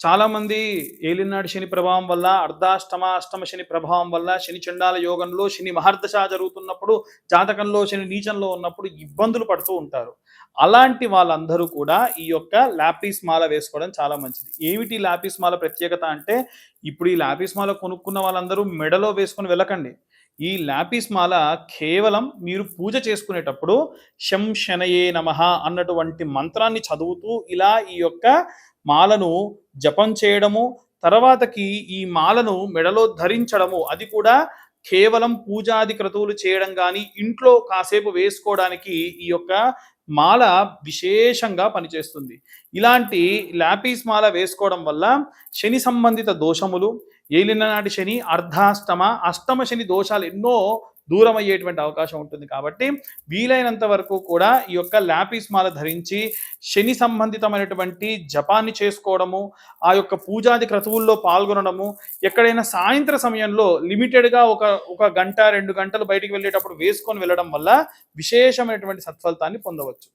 చాలామంది ఏలినాటి శని ప్రభావం వల్ల, అర్ధాష్టమ, అష్టమ శని ప్రభావం వల్ల, శని చండాల యోగంలో శని మహర్దశ జరుగుతున్నప్పుడు, జాతకంలో శని నీచంలో ఉన్నప్పుడు ఇబ్బందులు పడుతూ ఉంటారు. అలాంటి వాళ్ళందరూ కూడా ఈ యొక్క లాపిస్ మాల వేసుకోవడం చాలా మంచిది. ఏమిటి లాపిస్ మాల ప్రత్యేకత అంటే, ఇప్పుడు ఈ లాపిస్ మాల కొనుక్కున్న వాళ్ళందరూ మెడలో వేసుకొని వెళ్ళకండి. ఈ లాపిస్ మాల కేవలం మీరు పూజ చేసుకునేటప్పుడు శం శనయే నమః అన్నటువంటి మంత్రాన్ని చదువుతూ ఇలా ఈ యొక్క మాలను జపం చేయడము, తర్వాతకి ఈ మాలను మెడలో ధరించడము, అది కూడా కేవలం పూజాది క్రతువులు చేయడం గాని, ఇంట్లో కాసేపు వేసుకోవడానికి ఈ యొక్క మాల విశేషంగా పనిచేస్తుంది. ఇలాంటి లాపిస్ మాల వేసుకోవడం వల్ల శని సంబంధిత దోషములు, ఏలినాటి శని, అర్ధాష్టమ, అష్టమ శని దోషాలు ఎన్నో దూరం అయ్యేటువంటి అవకాశం ఉంటుంది. కాబట్టి వీలైనంత వరకు కూడా ఈ యొక్క లాపిస్ మాల ధరించి శని సంబంధితమైనటువంటి జపాన్ని చేసుకోవడము, ఆ యొక్క పూజాది క్రతువుల్లో పాల్గొనడము, ఎక్కడైనా సాయంత్ర సమయంలో లిమిటెడ్గా ఒక గంట 2 గంటలు బయటికి వెళ్ళేటప్పుడు వేసుకొని వెళ్ళడం వల్ల విశేషమైనటువంటి సత్ఫలితాన్ని పొందవచ్చు.